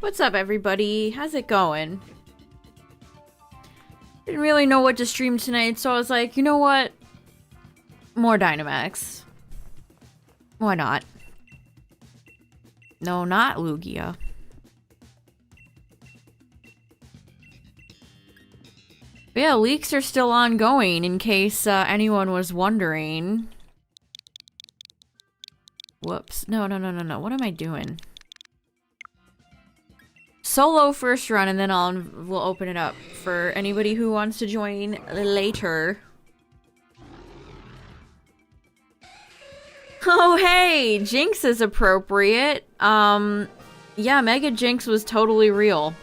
What's up, everybody? How's it going? Didn't really know what to stream tonight, so I was like, you know what? More Dynamax. Why not? No, not Lugia. But yeah, leaks are still ongoing, in case anyone was wondering. Whoops. No. What am I doing? Solo first run, and then we'll open it up for anybody who wants to join later. Oh, hey! Jinx is appropriate. Yeah, Mega Jinx was totally real.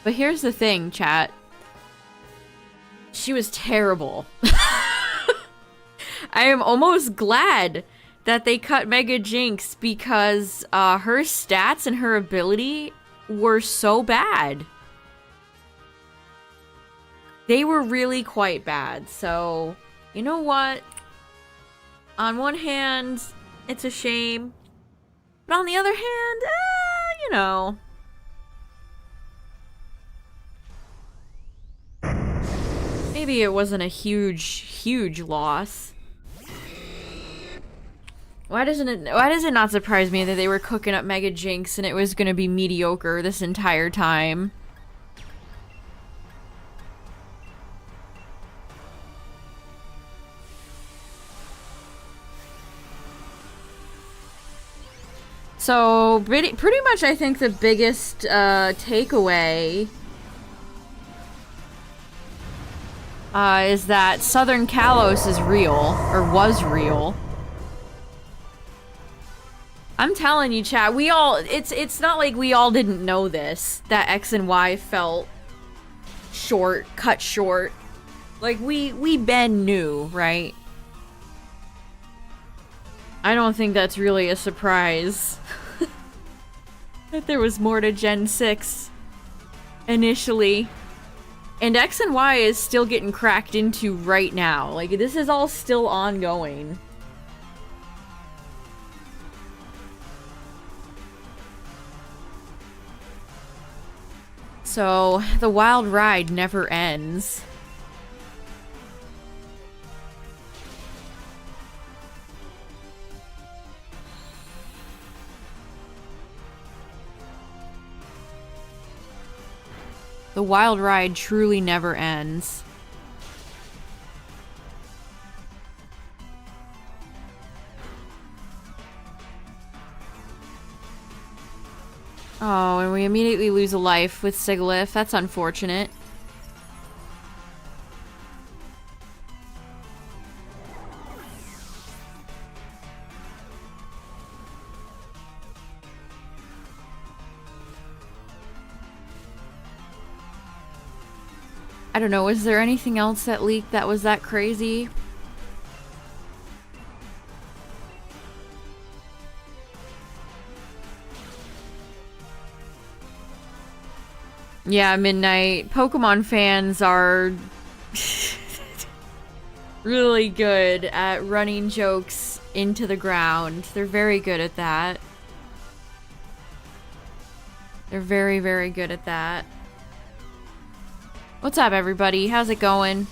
But here's the thing, chat. She was terrible. I am almost glad that they cut Mega Jinx because her stats and her ability were so bad. They were really quite bad. So, you know what? On one hand, it's a shame. But on the other hand, you know. Maybe it wasn't a huge loss. Why does it not surprise me that they were cooking up Mega Jinx and it was gonna be mediocre this entire time? So, pretty much I think the biggest takeaway is that Southern Kalos is real, or was real. I'm telling you, chat, we all, it's not like we all didn't know this, that X and Y felt cut short. Like, we been knew, right? I don't think that's really a surprise. That there was more to Gen 6 initially. And X and Y is still getting cracked into right now. Like, this is all still ongoing. So, the wild ride never ends. The wild ride truly never ends. Oh, and we immediately lose a life with Sigilyph. That's unfortunate. I don't know, was there anything else that leaked that was that crazy? Yeah, Midnight. Pokemon fans are really good at running jokes into the ground. They're very good at that. They're very, very good at that. What's up, everybody? How's it going?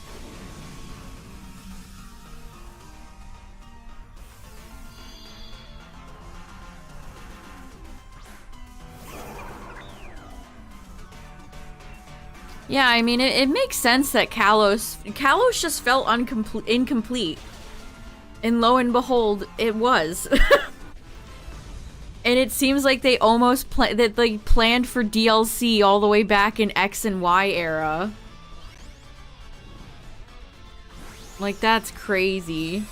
Yeah, I mean, it makes sense that Kalos just felt incomplete. And lo and behold, it was. And it seems like they almost planned for DLC all the way back in X and Y era. Like, that's crazy.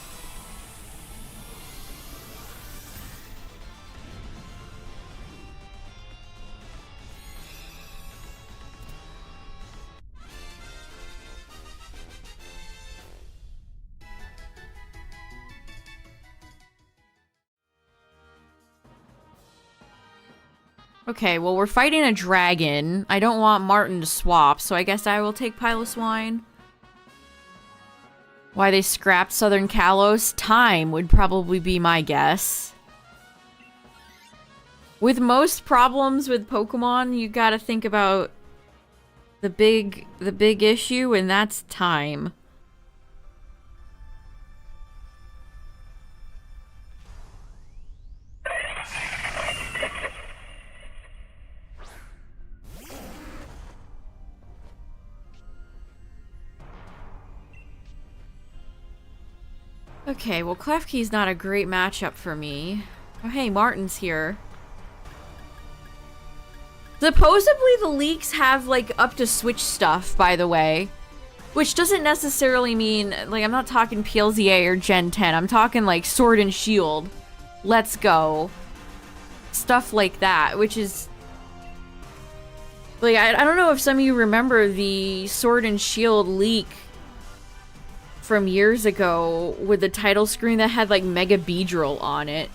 Okay, well, we're fighting a dragon. I don't want Martin to swap, so I guess I will take Piloswine. Why they scrapped Southern Kalos? Time would probably be my guess. With most problems with Pokemon, you gotta think about the big issue, and that's time. Okay, well, Klefki's not a great matchup for me. Oh, hey, Martin's here. Supposedly the leaks have, like, up to Switch stuff, by the way. Which doesn't necessarily mean, like, I'm not talking PLZA or Gen 10. I'm talking, like, Sword and Shield. Let's go. Stuff like that, which is... Like, I don't know if some of you remember the Sword and Shield leak from years ago with the title screen that had, like, Mega Beedrill on it.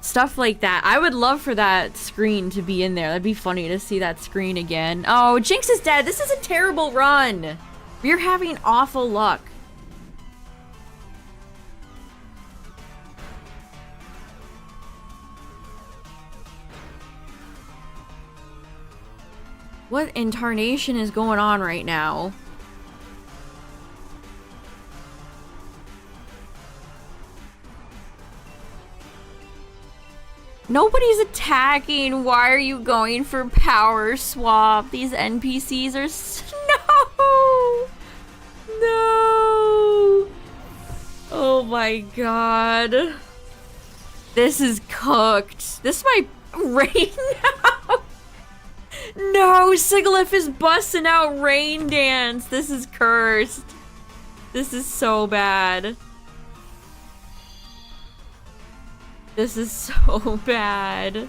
Stuff like that. I would love for that screen to be in there. That'd be funny to see that screen again. Oh, Jinx is dead. This is a terrible run. We're having awful luck. What in tarnation is going on right now? Nobody's attacking. Why are you going for power swap? These NPCs are no! No! Oh my god. This is cooked. This might rain now. No, Sigilyph is busting out Rain Dance. This is cursed. This is so bad. This is so bad.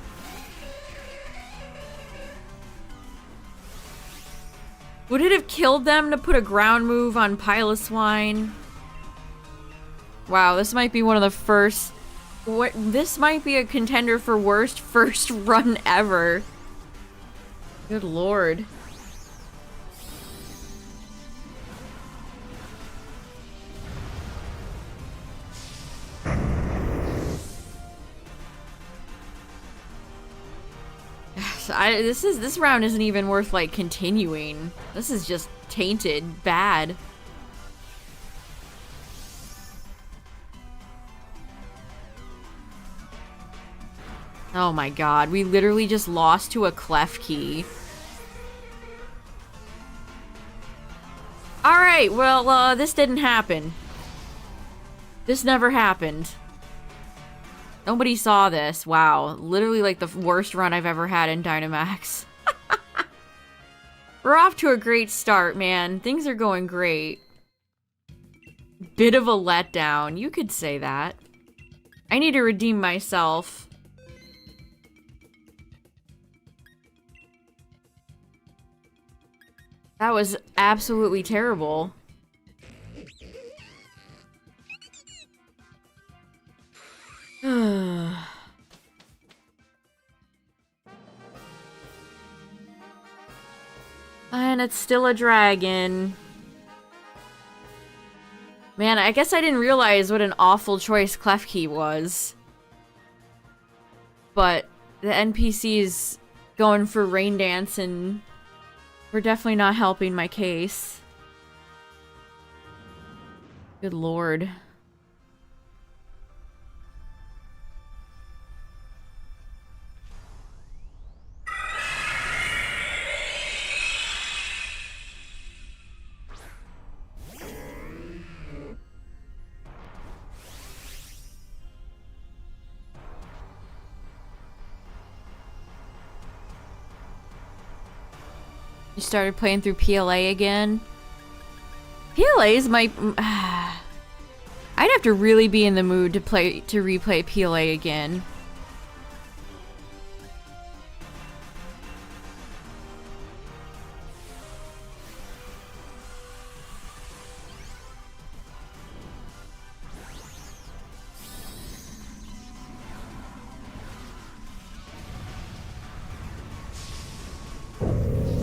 Would it have killed them to put a ground move on Piloswine? Wow, this might be one of the first... This might be a contender for worst first run ever. Good lord. This round isn't even worth, like, continuing. This is just tainted bad. Oh my god, we literally just lost to a Klefki. Alright, well, this didn't happen. This never happened. Nobody saw this. Wow. Literally like the worst run I've ever had in Dynamax. We're off to a great start, man. Things are going great. Bit of a letdown. You could say that. I need to redeem myself. That was absolutely terrible. And it's still a dragon. Man, I guess I didn't realize what an awful choice Klefki was. But the NPCs going for Rain Dance and we're definitely not helping my case. Good lord. You started playing through PLA again? PLA's might... I'd have to really be in the mood to replay PLA again.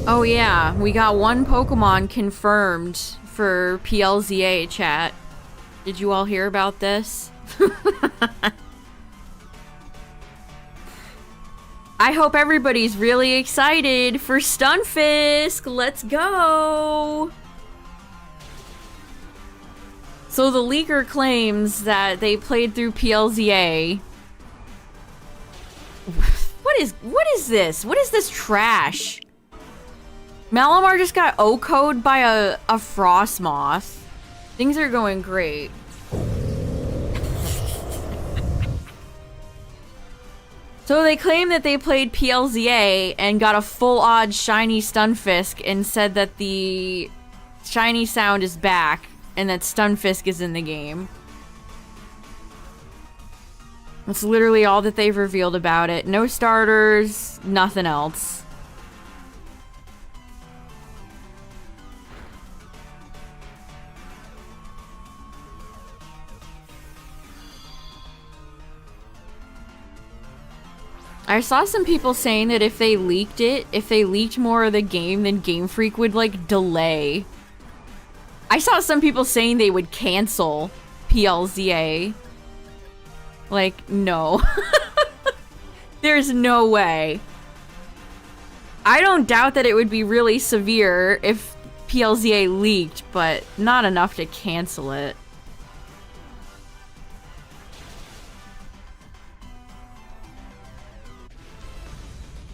Oh yeah, we got one Pokemon confirmed for PLZA chat. Did you all hear about I hope everybody's really excited for Stunfisk. Let's go. So the leaker claims that they played through PLZA. What is this? What is this trash? Malamar just got O-code by a frost moth. Things are going great. So they claim that they played PLZA and got a full odd shiny Stunfisk and said that the shiny sound is back and that Stunfisk is in the game. That's literally all that they've revealed about it. No starters, nothing else. I saw some people saying that if they leaked more of the game, then Game Freak would, like, delay. I saw some people saying they would cancel PLZA. Like, no. There's no way. I don't doubt that it would be really severe if PLZA leaked, but not enough to cancel it.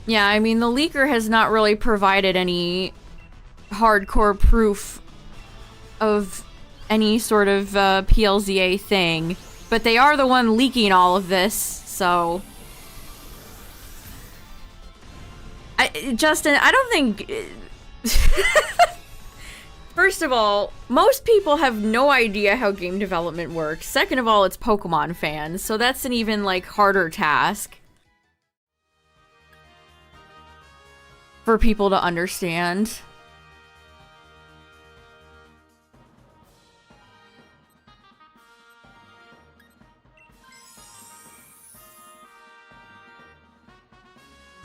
Yeah, I mean, the leaker has not really provided any hardcore proof of any sort of PLZA thing, but they are the one leaking all of this, so... Justin, I don't think... First of all, most people have no idea how game development works. Second of all, it's Pokemon fans, so that's an even, like, harder task for people to understand.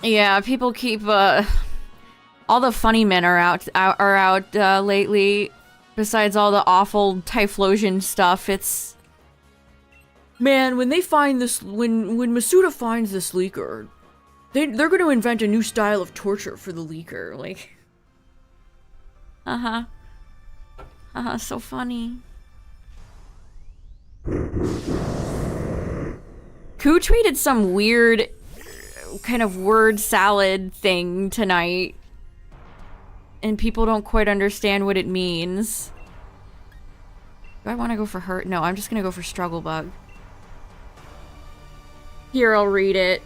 Yeah, people keep, all the funny men are out lately. Besides all the awful Typhlosion stuff, it's... Man, when they find this, when Masuda finds this leaker, they're gonna invent a new style of torture for the leaker, like... so funny. Who tweeted some weird kind of word salad thing tonight, and people don't quite understand what it means. Do I want to go for her? No, I'm just gonna go for Struggle Bug. Here, I'll read it.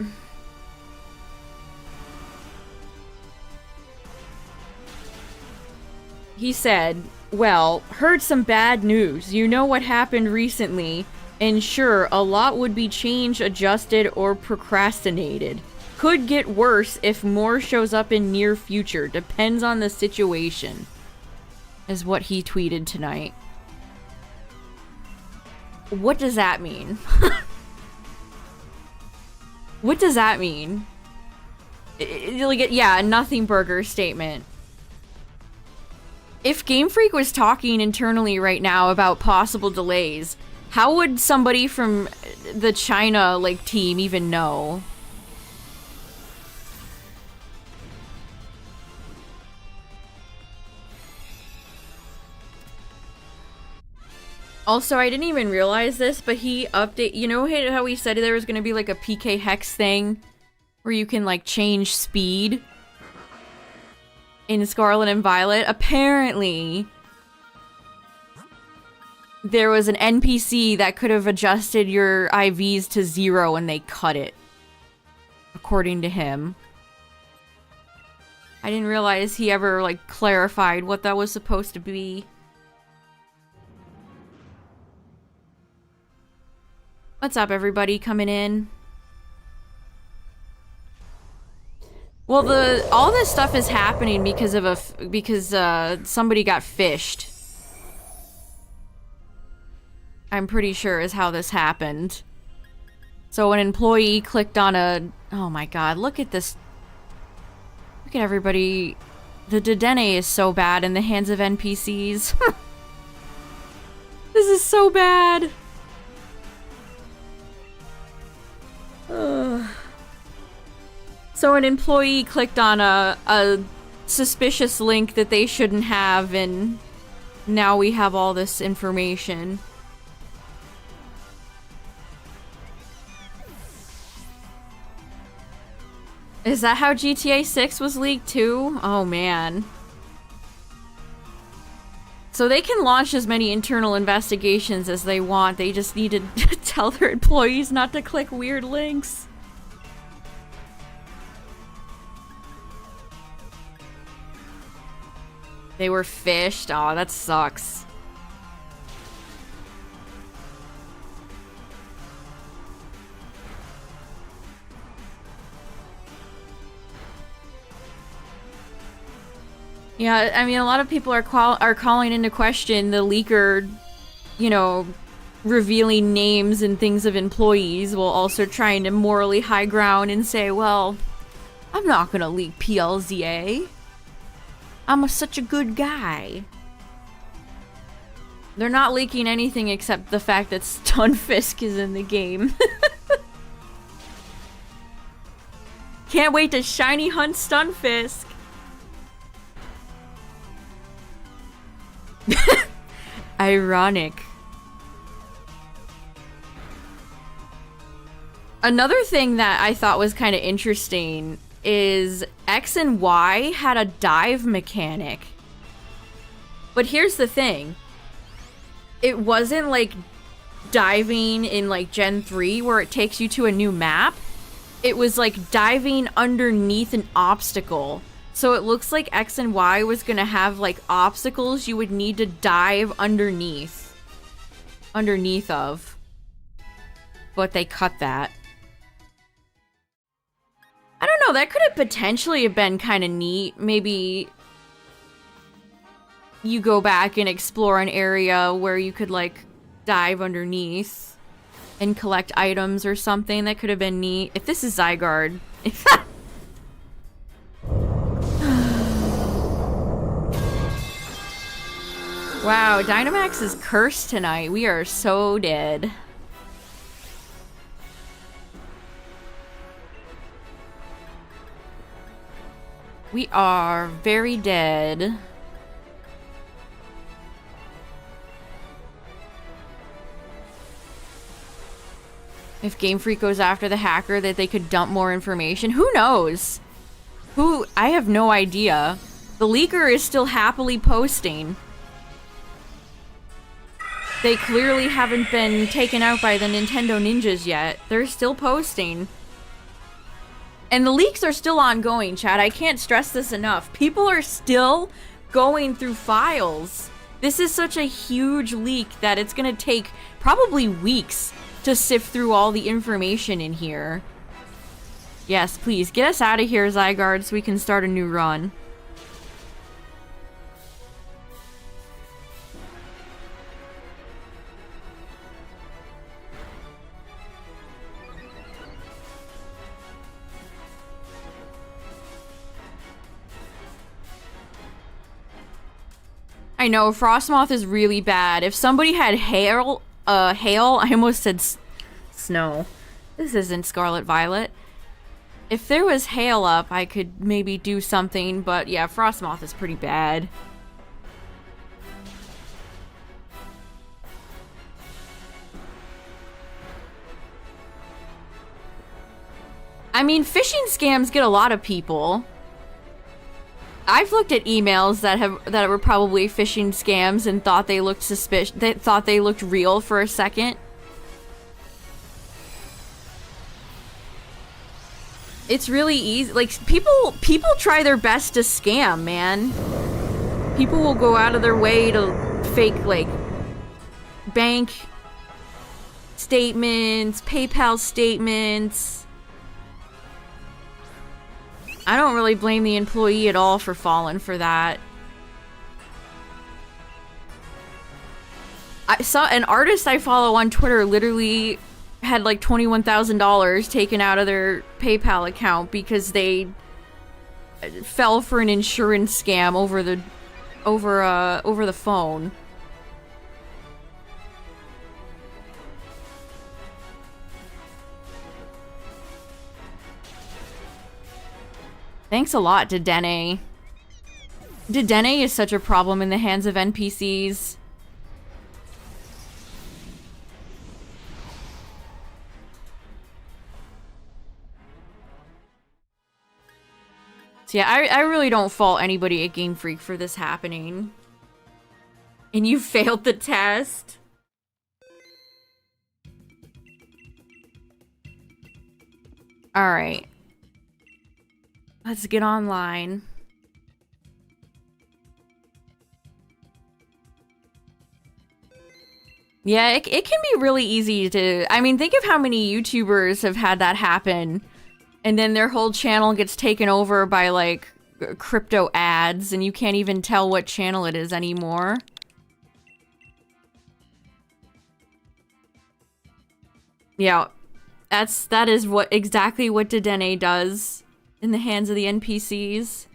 He said, well, heard some bad news. You know what happened recently, and sure, a lot would be changed, adjusted, or procrastinated. Could get worse if more shows up in near future. Depends on the situation. Is what he tweeted tonight. What does that mean? What does that mean? Yeah, a nothing burger statement. If Game Freak was talking internally right now about possible delays, how would somebody from the China, like, team even know? Also, I didn't even realize this, but he you know how he said there was gonna be like a PK Hex thing where you can like change speed in Scarlet and Violet? Apparently, there was an NPC that could have adjusted your IVs to 0 and they cut it. According to him. I didn't realize he ever like clarified what that was supposed to be. What's up, everybody coming in? Well, all this stuff is happening because of somebody got fished. I'm pretty sure is how this happened. So an employee clicked on a... Oh my god, look at this. Look at everybody. The Dedenne is so bad in the hands of NPCs. This is so bad. So an employee clicked on a suspicious link that they shouldn't have, and now we have all this information. Is that how GTA 6 was leaked too? Oh man. So they can launch as many internal investigations as they want. They just need to tell their employees not to click weird links. They were phished? Aw, that sucks. Yeah, I mean, a lot of people are calling into question the leaker, you know, revealing names and things of employees, while also trying to morally high ground and say, well, I'm not gonna leak PLZA. I'm such a good guy. They're not leaking anything except the fact that Stunfisk is in the game. Can't wait to shiny hunt Stunfisk. Ironic. Another thing that I thought was kind of interesting is X and Y had a dive mechanic. But here's the thing. It wasn't like diving in like Gen 3 where it takes you to a new map. It was like diving underneath an obstacle. So it looks like X and Y was gonna have like obstacles you would need to dive underneath of. But they cut that. I don't know, that could have potentially have been kind of neat. Maybe you go back and explore an area where you could like dive underneath and collect items or something. That could have been neat. If this is Zygarde. Wow, Dynamax is cursed tonight. We are so dead. We are very dead. If Game Freak goes after the hacker, that they could dump more information. Who knows? I have no idea. The leaker is still happily posting. They clearly haven't been taken out by the Nintendo ninjas yet. They're still posting. And the leaks are still ongoing, chat. I can't stress this enough. People are still going through files. This is such a huge leak that it's gonna take probably weeks to sift through all the information in here. Yes, please, get us out of here, Zygarde, so we can start a new run. I know, Frostmoth is really bad. If somebody had hail, I almost said snow. This isn't Scarlet Violet. If there was hail up, I could maybe do something, but yeah, Frostmoth is pretty bad. I mean, phishing scams get a lot of people. I've looked at emails that were probably phishing scams and thought they looked suspicious. They thought they looked real for a second. It's really easy. Like people try their best to scam, man. People will go out of their way to fake like bank statements, PayPal statements. I don't really blame the employee at all for falling for that. I saw an artist I follow on Twitter literally had like $21,000 taken out of their PayPal account because they fell for an insurance scam over the phone. Thanks a lot, Dedenne. Dedenne is such a problem in the hands of NPCs. So yeah, I really don't fault anybody at Game Freak for this happening. And you failed the test? Alright. Let's get online. Yeah, it can be really easy to... I mean, think of how many YouTubers have had that happen. And then their whole channel gets taken over by, like, crypto ads, and you can't even tell what channel it is anymore. Yeah, that is exactly what Dedenne does in the hands of the NPCs.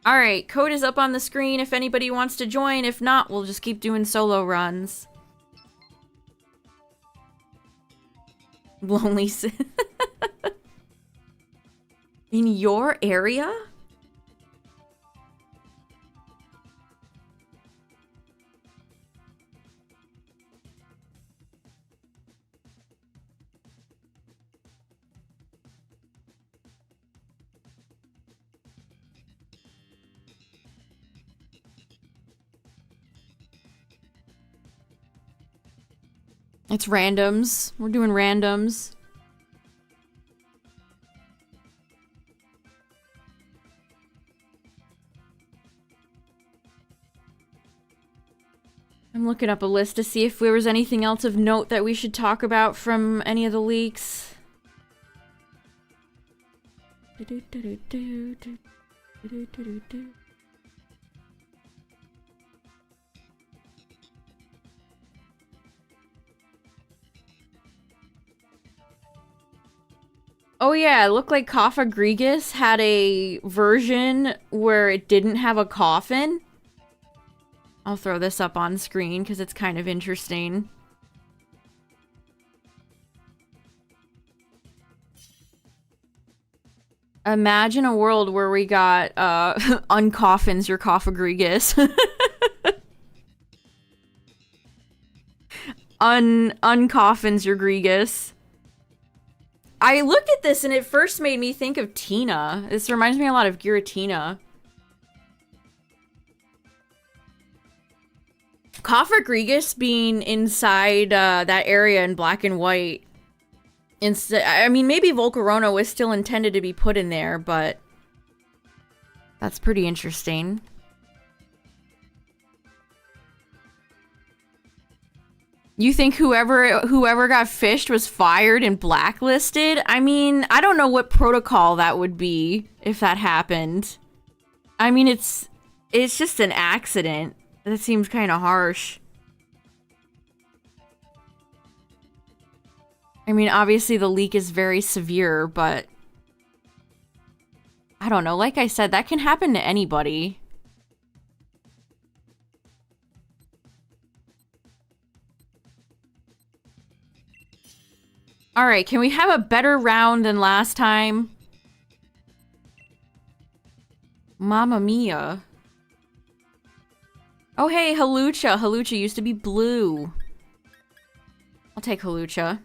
Alright, code is up on the screen if anybody wants to join. If not, we'll just keep doing solo runs. Lonely in your area? It's randoms. We're doing randoms. I'm looking up a list to see if there was anything else of note that we should talk about from any of the leaks. Oh yeah, it looked like Kaffa Grigus had a version where it didn't have a coffin. I'll throw this up on screen because it's kind of interesting. Imagine a world where we got, uncoffins your Kaffa Grigus. Uncoffins your Grigus. I looked at this and it first made me think of Tina. This reminds me a lot of Giratina. Kaffa Grigus being inside that area in black and white. I mean, maybe Volcarona was still intended to be put in there, but that's pretty interesting. You think whoever got fished was fired and blacklisted? I mean, I don't know what protocol that would be if that happened. I mean, it's just an accident. That seems kind of harsh. I mean, obviously the leak is very severe, but I don't know. Like I said, that can happen to anybody. Alright, can we have a better round than last time? Mamma mia. Oh hey, Halucha. Halucha used to be blue. I'll take Halucha.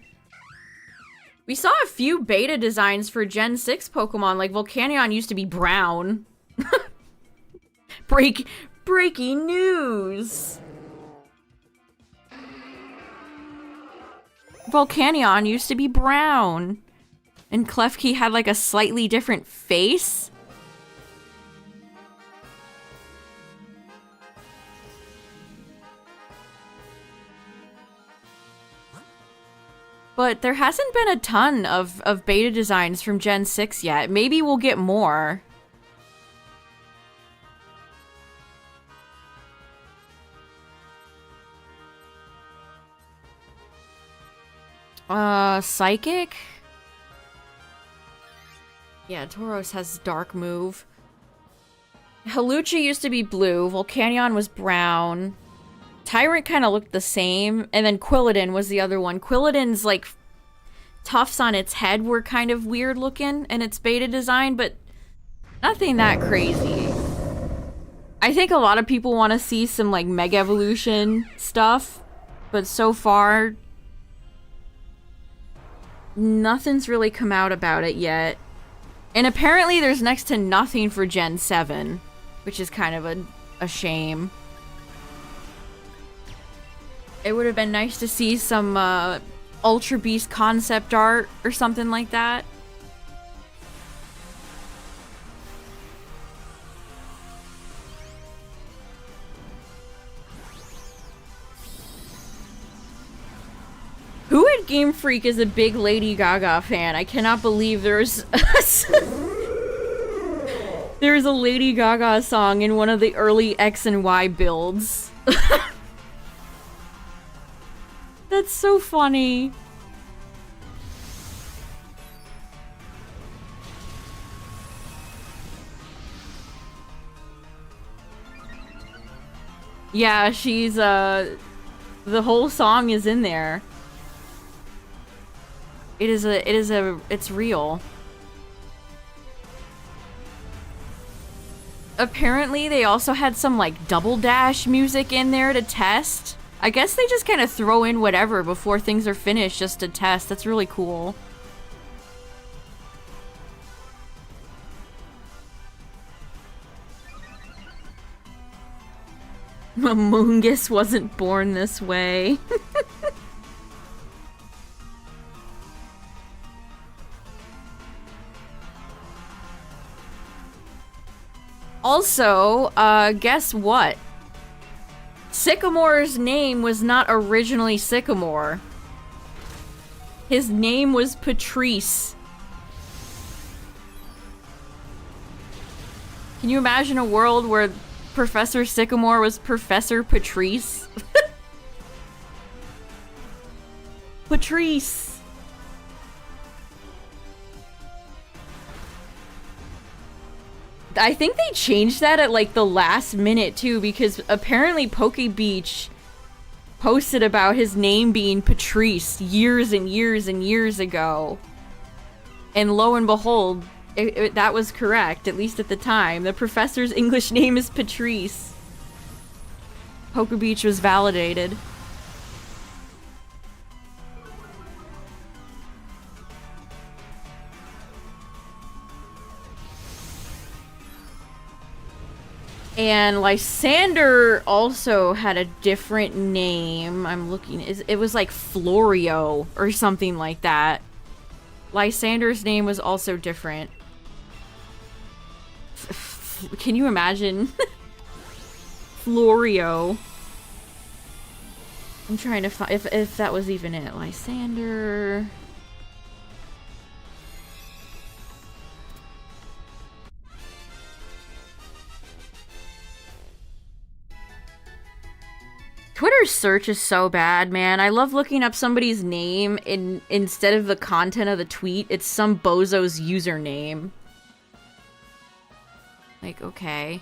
We saw a few beta designs for Gen 6 Pokemon, like Volcanion used to be brown. Breaking news! Volcanion used to be brown. And Klefki had like a slightly different face. But there hasn't been a ton of beta designs from Gen 6 yet. Maybe we'll get more. Psychic? Yeah, Tauros has Dark move. Halucha used to be blue. Volcanion was brown. Tyrant kind of looked the same. And then Quilladin was the other one. Quilladin's, like, tufts on its head were kind of weird looking in its beta design, but nothing that crazy. I think a lot of people want to see some like Mega Evolution stuff, but so far nothing's really come out about it yet. And apparently there's next to nothing for Gen 7, which is kind of a shame. It would have been nice to see some Ultra Beast concept art or something like that. Who at Game Freak is a big Lady Gaga fan? I cannot believe there's there's a Lady Gaga song in one of the early X and Y builds. That's so funny. Yeah, she's the whole song is in there. It's real. Apparently they also had some like Double Dash music in there to test. I guess they just kind of throw in whatever before things are finished just to test. That's really cool. Amoongus wasn't born this way. Also, guess what? Sycamore's name was not originally Sycamore. His name was Patrice. Can you imagine a world where Professor Sycamore was Professor Patrice? Patrice! I think they changed that at like the last minute too, because apparently Poke Beach posted about his name being Patrice years and years and years ago. And lo and behold, that was correct, at least at the time. The professor's English name is Patrice. Poke Beach was validated. And Lysander also had a different name. I'm looking. It was like Florio or something like that. Lysander's name was also different. Can you imagine? Florio. I'm trying to find if that was even it. Lysander. Twitter's search is so bad, man. I love looking up somebody's name instead of the content of the tweet, it's some bozo's username. Like, okay.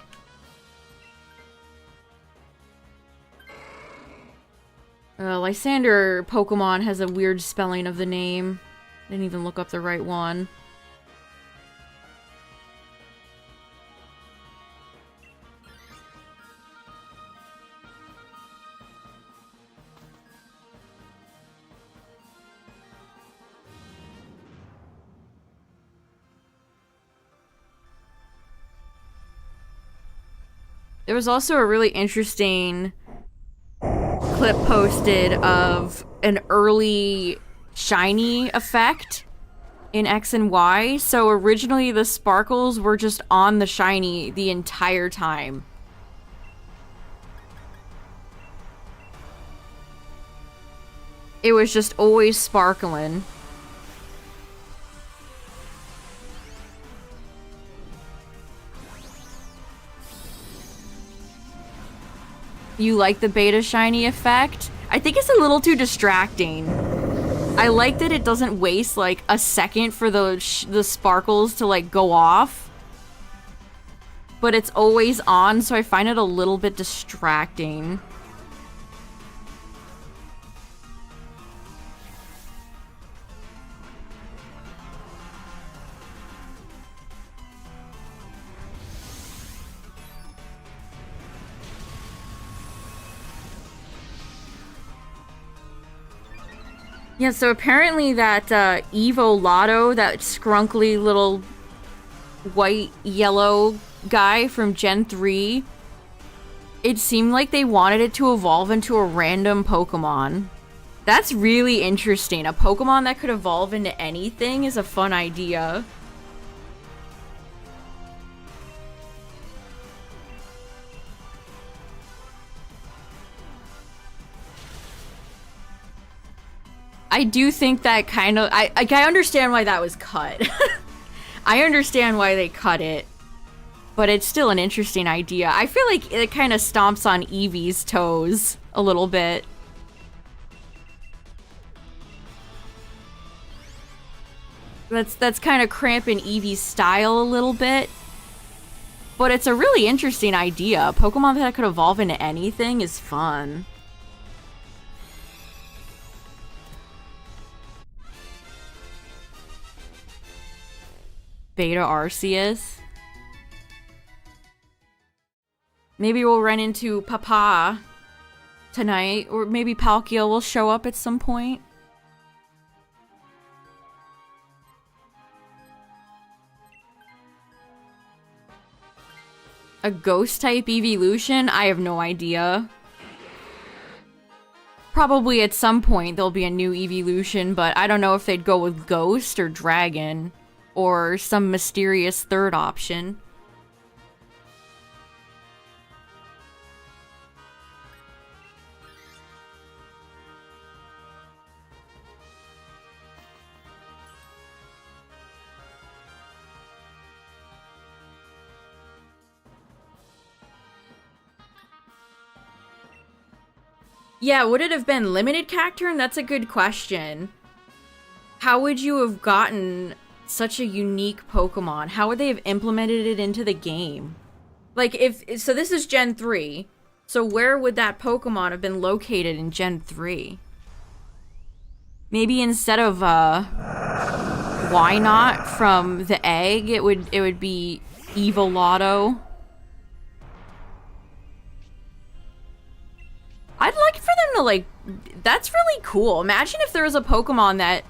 Lysander Pokemon has a weird spelling of the name. Didn't even look up the right one. There was also a really interesting clip posted of an early shiny effect in X and Y. So originally the sparkles were just on the shiny the entire time. It was just always sparkling. You like the beta shiny effect? I think it's a little too distracting. I like that it doesn't waste like a second for the sparkles to like go off. But it's always on, so I find it a little bit distracting. Yeah, so apparently that Evo Lotto, that scrunkly little white-yellow guy from Gen 3, it seemed like they wanted it to evolve into a random Pokemon. That's really interesting. A Pokemon that could evolve into anything is a fun idea. I do think that kind of... I understand why that was cut. I understand why they cut it. But it's still an interesting idea. I feel like it kind of stomps on Eevee's toes a little bit. That's kind of cramping Eevee's style a little bit. But it's a really interesting idea. A Pokemon that could evolve into anything is fun. Beta Arceus. Maybe we'll run into Papa tonight, or maybe Palkia will show up at some point. A ghost-type evolution? I have no idea. Probably at some point there'll be a new evolution, but I don't know if they'd go with ghost or dragon. Or some mysterious third option. Yeah, would it have been limited Cacturne? That's a good question. How would you have gotten such a unique Pokemon? How would they have implemented it into the game? Like, so this is Gen 3. So where would that Pokemon have been located in Gen 3? Maybe instead of, why not from the egg, it would be Evolotto. I'd like for them to, like, that's really cool. Imagine if there was a Pokemon that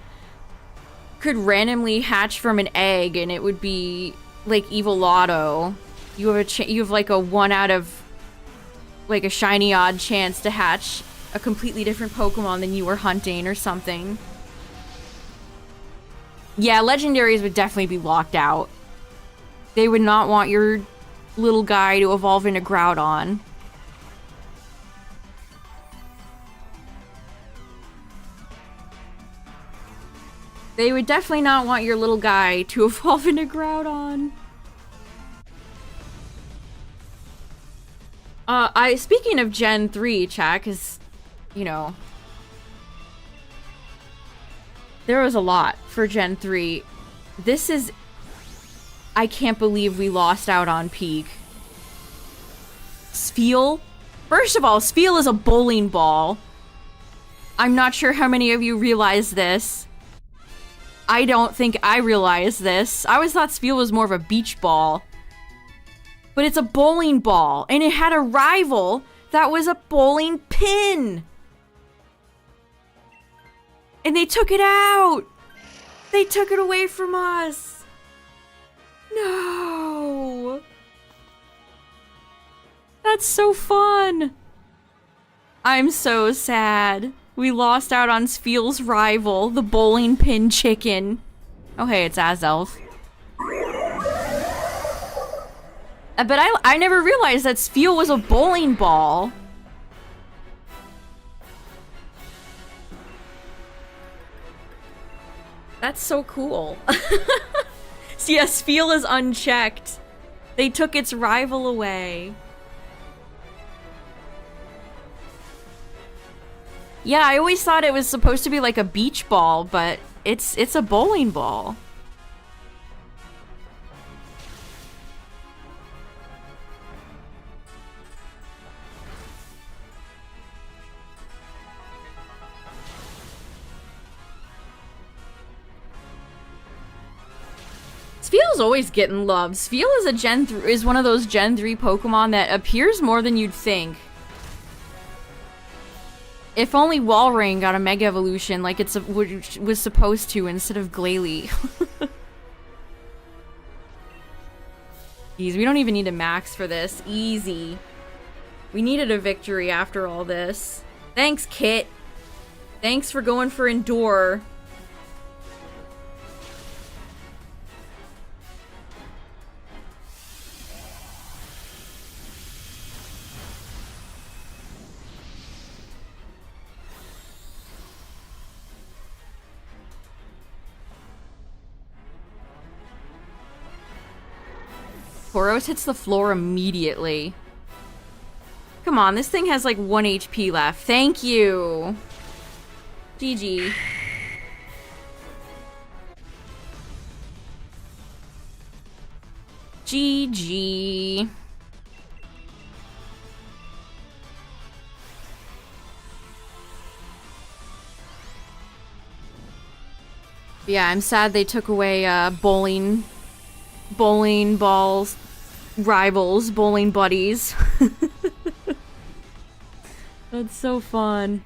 could randomly hatch from an egg and it would be like Evolotto. You have like a 1 out of like a shiny odd chance to hatch a completely different Pokemon than you were hunting or something. Yeah, legendaries would definitely be locked out. They would not want your little guy to evolve into Groudon. They would definitely not want your little guy to evolve into Groudon. Speaking of Gen 3, chat, because, you know, there was a lot for Gen 3. This is... I can't believe we lost out on Peak. Spheal? First of all, Spheal is a bowling ball. I'm not sure how many of you realize this. I don't think I realized this. I always thought Spheal was more of a beach ball. But it's a bowling ball, and it had a rival that was a bowling pin. And they took it out. They took it away from us. No. That's so fun. I'm so sad. We lost out on Spheal's rival, the bowling pin chicken. Oh hey, it's Azelf. But I never realized that Spheal was a bowling ball. That's so cool. So yeah, Spheal is unchecked. They took its rival away. Yeah, I always thought it was supposed to be like a beach ball, but it's a bowling ball. Spheal's always getting love. Spheal is one of those Gen 3 Pokemon that appears more than you'd think. If only Walrein got a Mega Evolution like it's was supposed to instead of Glalie. Jeez, we don't even need a max for this. Easy. We needed a victory after all this. Thanks, Kit. Thanks for going for Endure. Tauros hits the floor immediately. Come on, this thing has like 1 HP left. Thank you. GG. GG. Yeah, I'm sad they took away bowling balls, rivals, bowling buddies. That's so fun.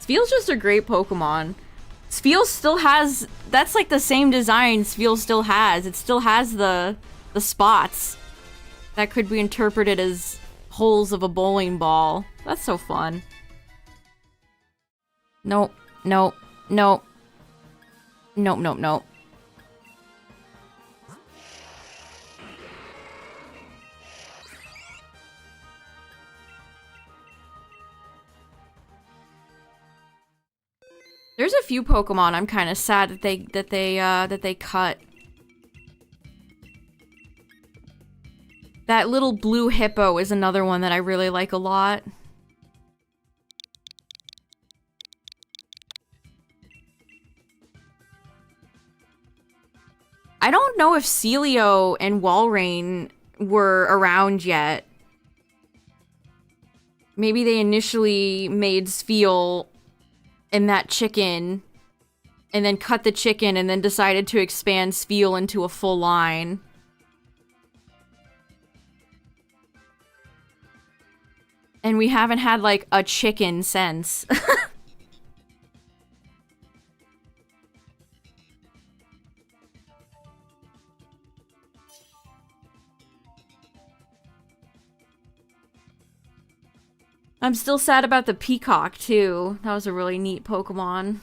Spheel's just a great Pokemon. Spheal still has, that's like the same design Spheal still has. It still has the spots that could be interpreted as holes of a bowling ball. That's so fun. Nope, nope, nope. Nope, nope, nope. There's a few Pokemon I'm kind of sad that they cut. That little blue hippo is another one that I really like a lot. I don't know if Celio and Walrein were around yet. Maybe they initially made Spheal and that chicken, and then cut the chicken, and then decided to expand Spheal into a full line. And we haven't had, like, a chicken since. I'm still sad about the peacock, too. That was a really neat Pokemon.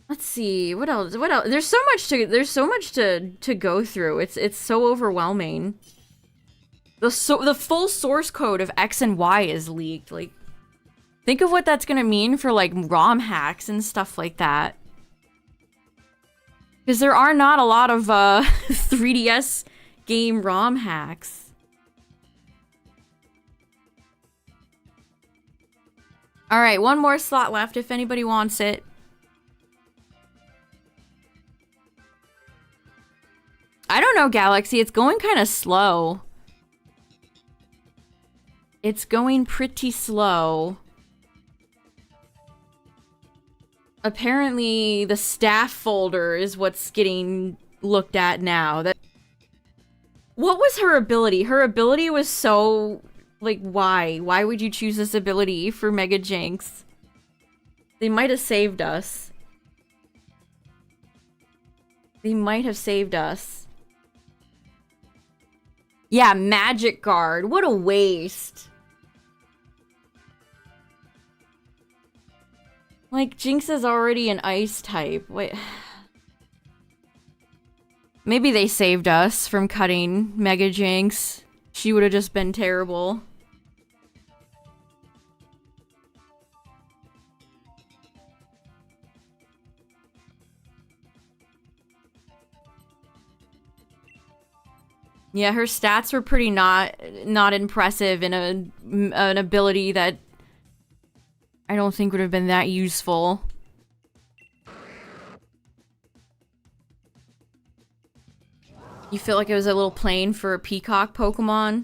Let's see, what else? What else? There's so much to go through. It's so overwhelming. The full source code of X and Y is leaked. Like, think of what that's gonna mean for like ROM hacks and stuff like that. Because there are not a lot of 3DS game ROM hacks. Alright, one more slot left if anybody wants it. I don't know, Galaxy. It's going kind of slow. It's going pretty slow. Apparently, the staff folder is what's getting looked at now. What was her ability? Her ability was so... Like, why? Why would you choose this ability for Mega Jinx? They might have saved us. They might have saved us. Yeah, Magic Guard. What a waste. Like, Jinx is already an ice type. Wait. Maybe they saved us from cutting Mega Jinx. She would have just been terrible. Yeah, her stats were pretty not impressive in an ability that I don't think would have been that useful. You feel like it was a little plain for a peacock Pokemon?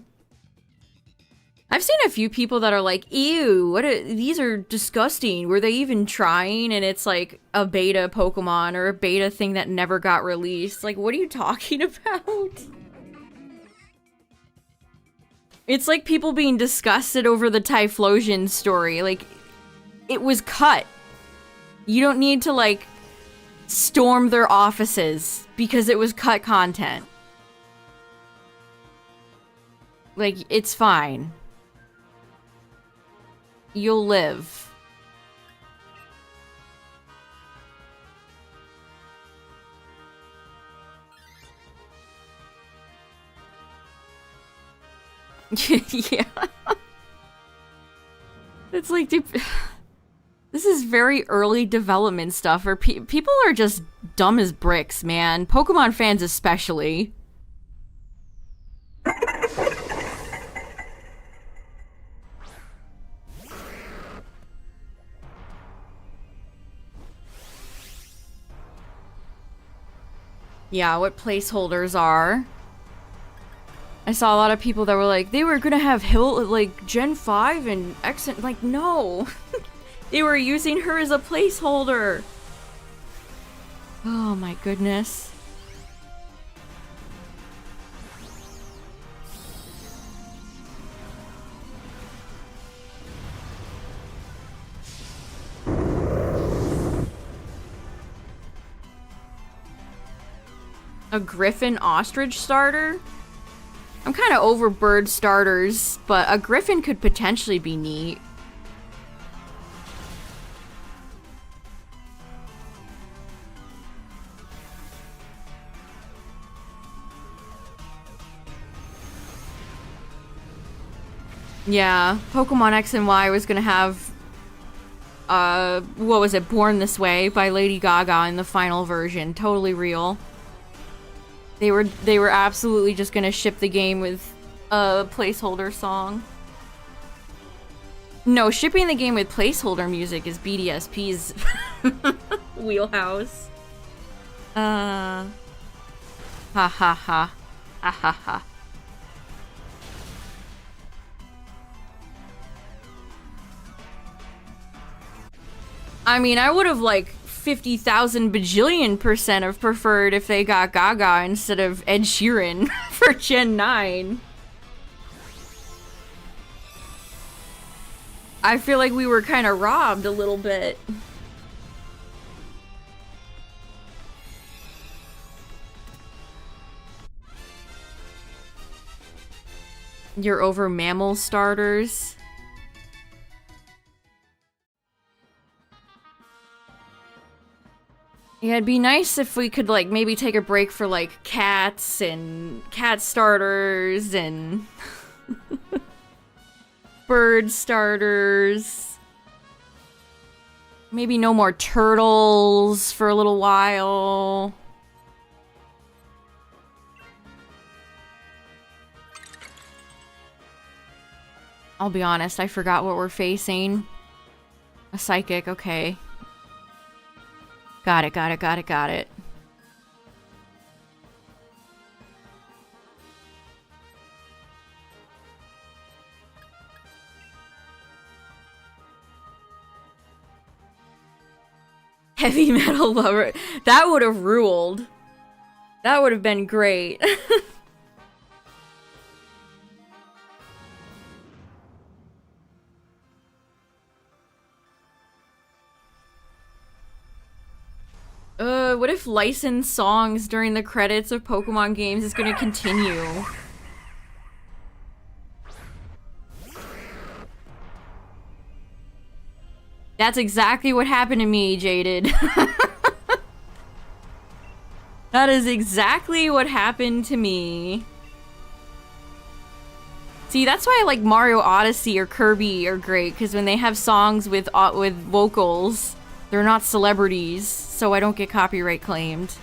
I've seen a few people that are like, ew, these are disgusting. Were they even trying? And it's like a beta Pokemon or a beta thing that never got released. Like, what are you talking about? It's like people being disgusted over the Typhlosion story. Like, it was cut. You don't need to, like, storm their offices because it was cut content. Like, it's fine. You'll live. Yeah. It's like, dude, this is very early development stuff where people are just dumb as bricks, man. Pokemon fans especially. Yeah, what placeholders are. I saw a lot of people that were like, they were gonna have like, Gen 5 and X, like, no. They were using her as a placeholder. Oh my goodness. A Griffin Ostrich starter? I'm kind of over bird starters, but a Griffin could potentially be neat. Yeah, Pokemon X and Y was gonna have, what was it, Born This Way by Lady Gaga in the final version. Totally real. They were absolutely just gonna ship the game with a placeholder song. No, shipping the game with placeholder music is BDSP's wheelhouse. Ha ha ha. Ha ha ha. I mean, I would have, like, 50,000 bajillion% have preferred if they got Gaga instead of Ed Sheeran for Gen 9. I feel like we were kind of robbed a little bit. You're over mammal starters? Yeah, it'd be nice if we could, like, maybe take a break for, like, cats and cat starters and bird starters. Maybe no more turtles for a little while. I'll be honest, I forgot what we're facing. A psychic, okay. Got it, got it, got it, got it. Heavy metal lover. That would have ruled. That would have been great. What if licensed songs during the credits of Pokemon games is gonna continue? That's exactly what happened to me, Jaded. That is exactly what happened to me. See, that's why I like Mario Odyssey or Kirby are great, because when they have songs with vocals, they're not celebrities, so I don't get copyright claimed.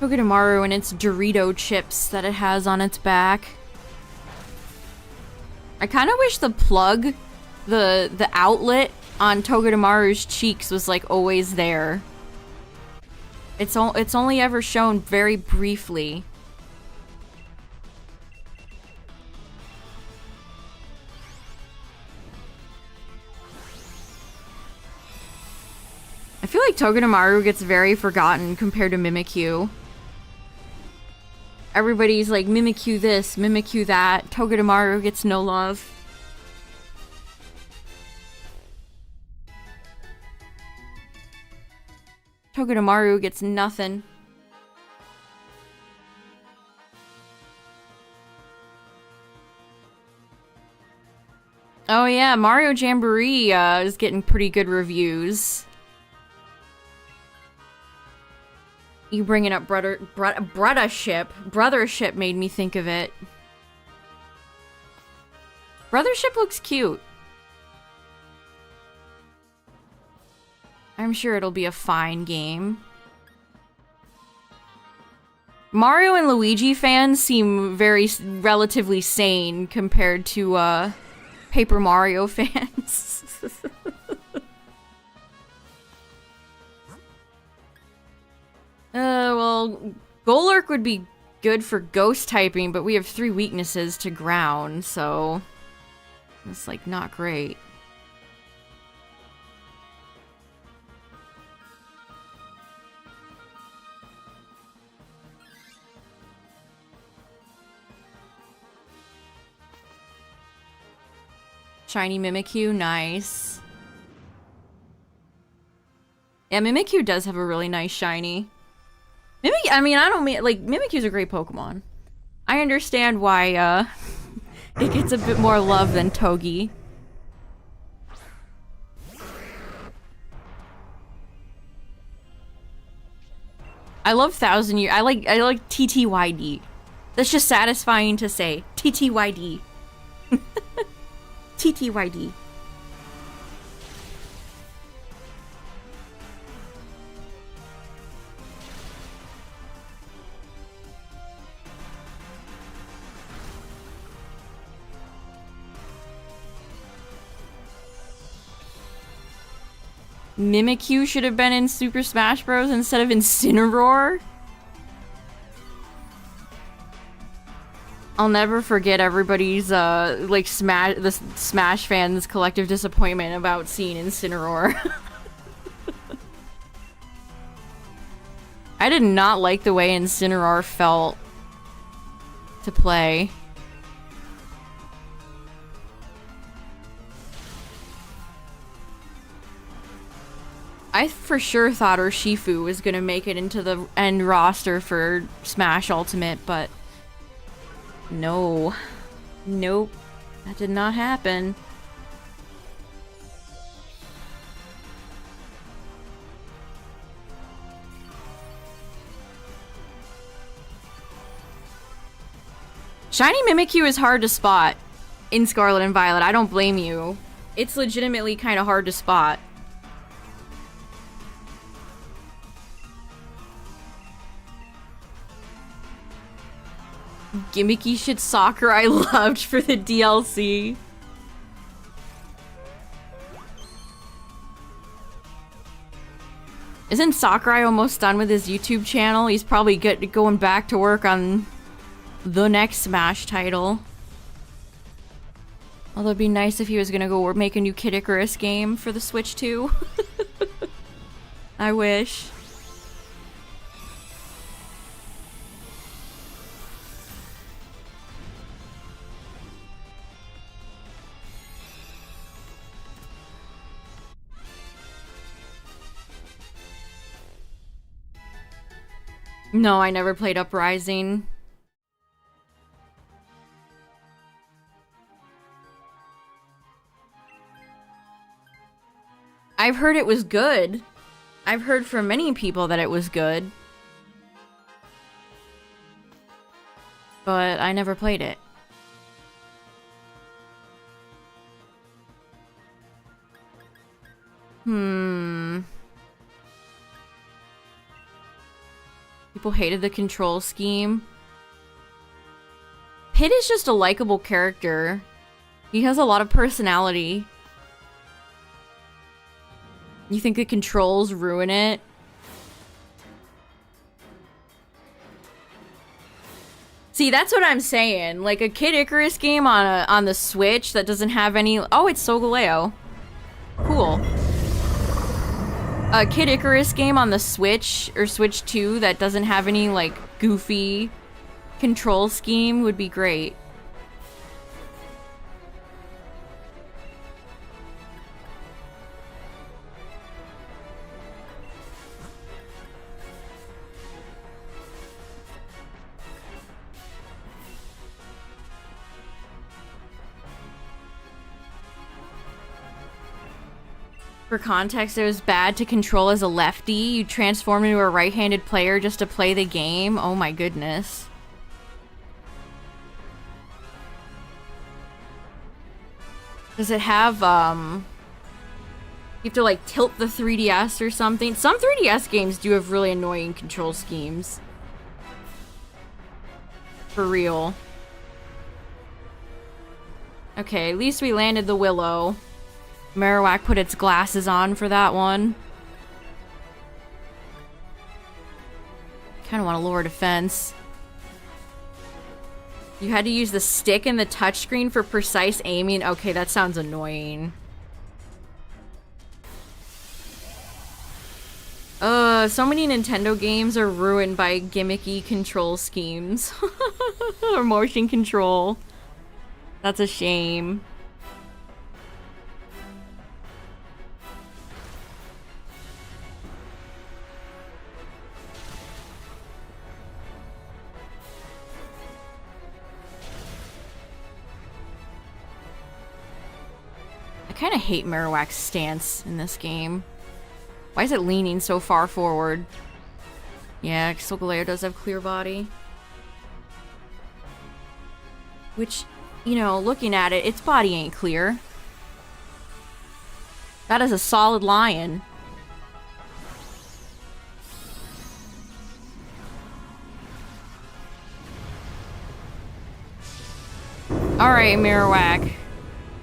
Togedemaru and its Dorito chips that it has on its back. I kind of wish the plug, the outlet on Togedemaru's cheeks was like always there. It's only ever shown very briefly. I feel like Togedemaru gets very forgotten compared to Mimikyu. Everybody's like, Mimikyu this, Mimikyu that. Togedemaru gets no love. Togedemaru gets nothing. Oh yeah, Mario Jamboree is getting pretty good reviews. You bringing up Brothership made me think of it. Brothership looks cute. I'm sure it'll be a fine game. Mario and Luigi fans seem relatively sane compared to Paper Mario fans. Well, Golurk would be good for ghost typing, but we have 3 weaknesses to ground, so it's like not great. Shiny Mimikyu, nice. Yeah, Mimikyu does have a really nice shiny. Mimikyu's a great Pokemon. I understand why, it gets a bit more love than Togi. I love 1000 Year. I like TTYD. That's just satisfying to say. TTYD. TTYD. Mimikyu should have been in Super Smash Bros. Instead of Incineroar. I'll never forget everybody's, the Smash fans' collective disappointment about seeing Incineroar. I did not like the way Incineroar felt to play. I for sure thought Urshifu was gonna make it into the end roster for Smash Ultimate, but no. Nope. That did not happen. Shiny Mimikyu is hard to spot in Scarlet and Violet. I don't blame you. It's legitimately kind of hard to spot. Gimmicky shit soccer I loved for the DLC. Isn't Sakurai almost done with his YouTube channel? He's probably going back to work on the next Smash title. Although it'd be nice if he was gonna go make a new Kid Icarus game for the Switch too. I wish. No, I never played Uprising. I've heard it was good. I've heard from many people that it was good. But I never played it. people hated the control scheme. Pit is just a likable character. He has a lot of personality. You think the controls ruin it? See, that's what I'm saying. Like a Kid Icarus game on the Switch that doesn't have any. Oh, it's Solgaleo. Cool. A Kid Icarus game on the Switch or Switch 2 that doesn't have any like goofy control scheme would be great. For context, it was bad to control as a lefty. You transform into a right-handed player just to play the game. Oh my goodness. Does it have, you have to like tilt the 3DS or something? Some 3DS games do have really annoying control schemes. For real. Okay, at least we landed the Willow. Marowak put its glasses on for that one. Kind of want to lower defense. You had to use the stick and the touchscreen for precise aiming. Okay, that sounds annoying. So many Nintendo games are ruined by gimmicky control schemes. Or motion control. That's a shame. I kind of hate Marowak's stance in this game. Why is it leaning so far forward? Yeah, Solgaleo does have clear body. Which, you know, looking at it, its body ain't clear. That is a solid lion. Alright, Marowak.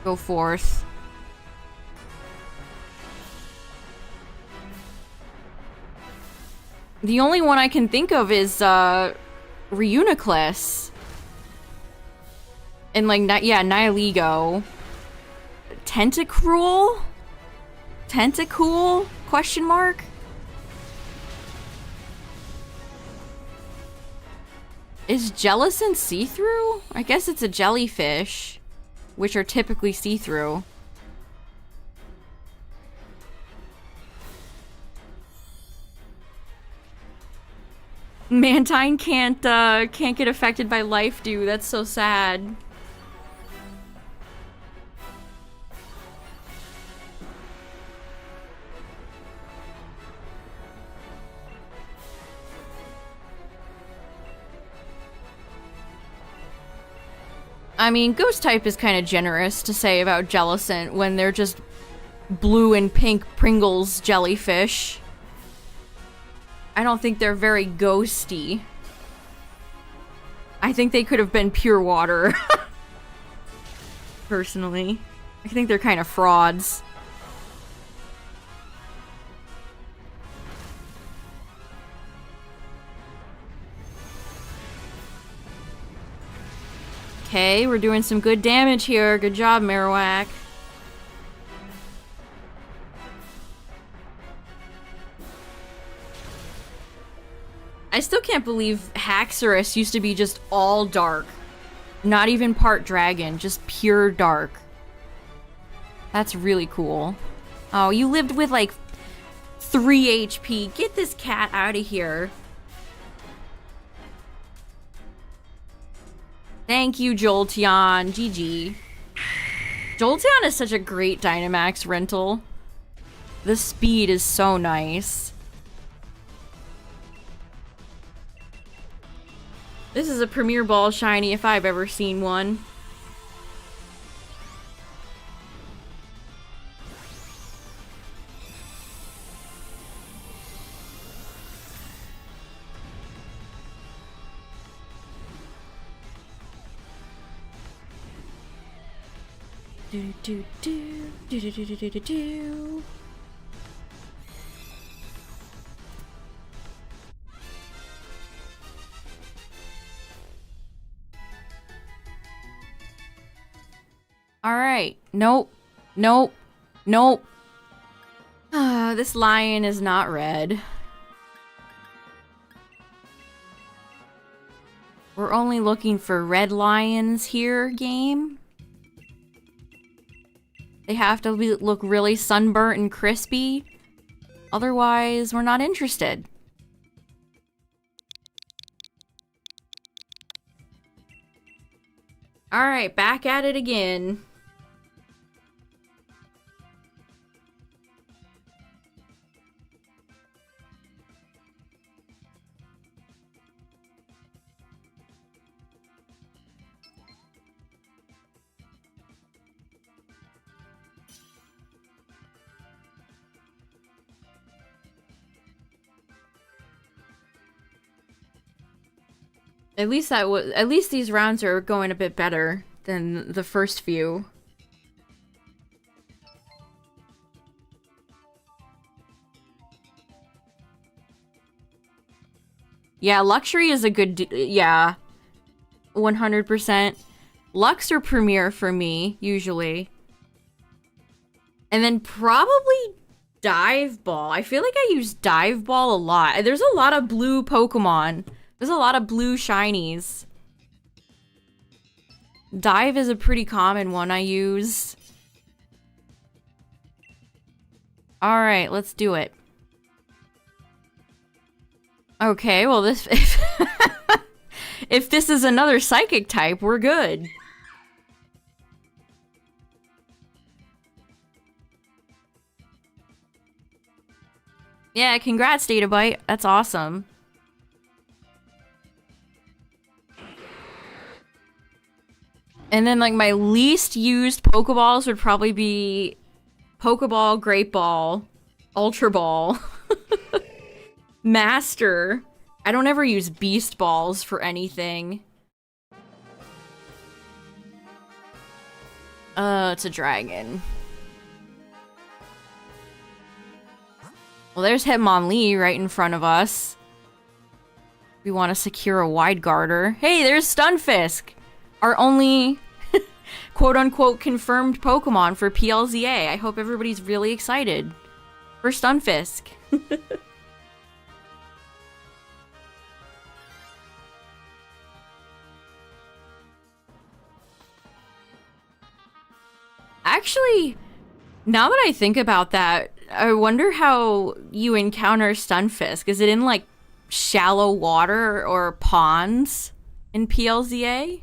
Go forth. The only one I can think of is, Reuniclus. And, like, yeah, Nihilego. Tentacruel? Tentacool? Question mark? Is Jellicent see-through? I guess it's a jellyfish, which are typically see-through. Mantine can't get affected by Life Dew. That's so sad. I mean, Ghost type is kind of generous to say about Jellicent when they're just blue and pink Pringles jellyfish. I don't think they're very ghosty. I think they could have been pure water. Personally. I think they're kind of frauds. Okay, we're doing some good damage here. Good job, Marowak. I still can't believe Haxorus used to be just all dark. Not even part dragon, just pure dark. That's really cool. Oh, you lived with like 3 HP. Get this cat out of here. Thank you, Jolteon. GG. Jolteon is such a great Dynamax rental. The speed is so nice. This is a Premier Ball shiny if I've ever seen one. Do do do do do do do do do do. All right. Nope. Nope. Nope. This lion is not red. We're only looking for red lions here, game. They have to look really sunburnt and crispy. Otherwise, we're not interested. Alright, back at it again. At least these rounds are going a bit better than the first few. Yeah, luxury is a good yeah. 100%. Lux or Premier for me, usually. And then probably Dive Ball. I feel like I use Dive Ball a lot. There's a lot of blue Pokemon. There's a lot of blue shinies. Dive is a pretty common one I use. Alright, let's do it. Okay, well this... if this is another psychic type, we're good. Yeah, congrats, Databyte. That's awesome. And then, like, my least used Pokeballs would probably be Pokeball, Great Ball, Ultra Ball, Master. I don't ever use Beast Balls for anything. It's a dragon. Well, there's Hitmonlee right in front of us. We want to secure a Wide Guarder. Hey, there's Stunfisk! Our only quote-unquote confirmed Pokemon for PLZA. I hope everybody's really excited for Stunfisk. Actually, now that I think about that, I wonder how you encounter Stunfisk. Is it in, like, shallow water or ponds in PLZA?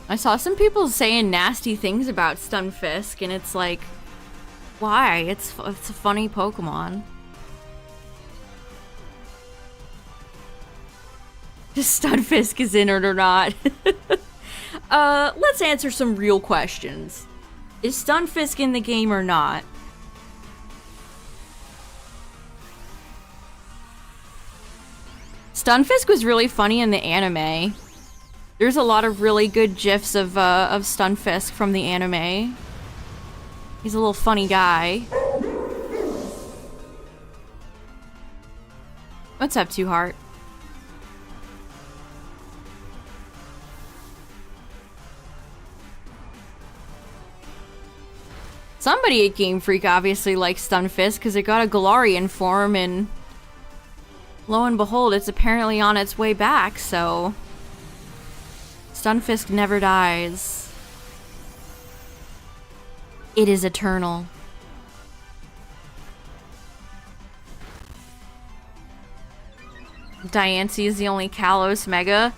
I saw some people saying nasty things about Stunfisk, and it's like, why? It's a funny Pokemon. Just Stunfisk is in it or not. Let's answer some real questions. Is Stunfisk in the game or not? Stunfisk was really funny in the anime. There's a lot of really good gifs of Stunfisk from the anime. He's a little funny guy. What's up, Two Heart? Somebody at Game Freak obviously likes Stunfisk because it got a Galarian form, and lo and behold, it's apparently on its way back, so... Stunfisk never dies. It is eternal. Diancie is the only Kalos Mega.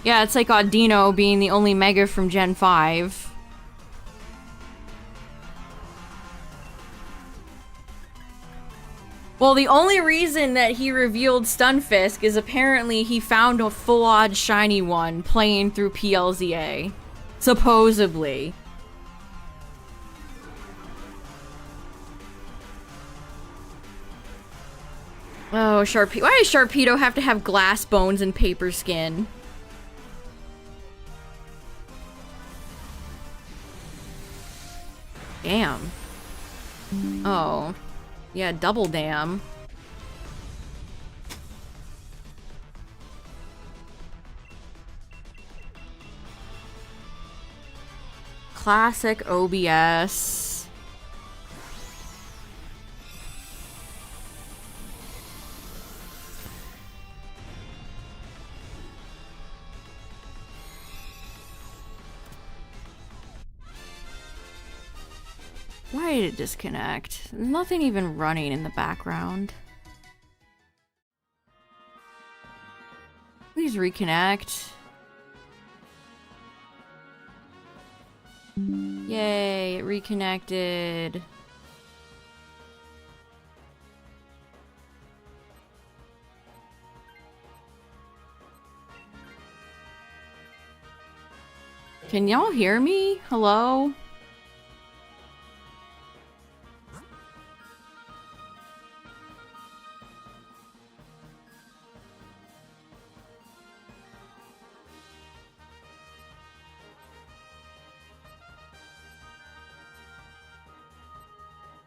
Yeah, it's like Audino being the only Mega from Gen 5. Well, the only reason that he revealed Stunfisk is apparently he found a full-on shiny one playing through PLZA. Supposedly. Oh, Sharpedo. Why does Sharpedo have to have glass bones and paper skin? Damn. Oh. Yeah, double damn. Classic OBS. Why did it disconnect? There's nothing even running in the background. Please reconnect. Yay, it reconnected. Can y'all hear me? Hello?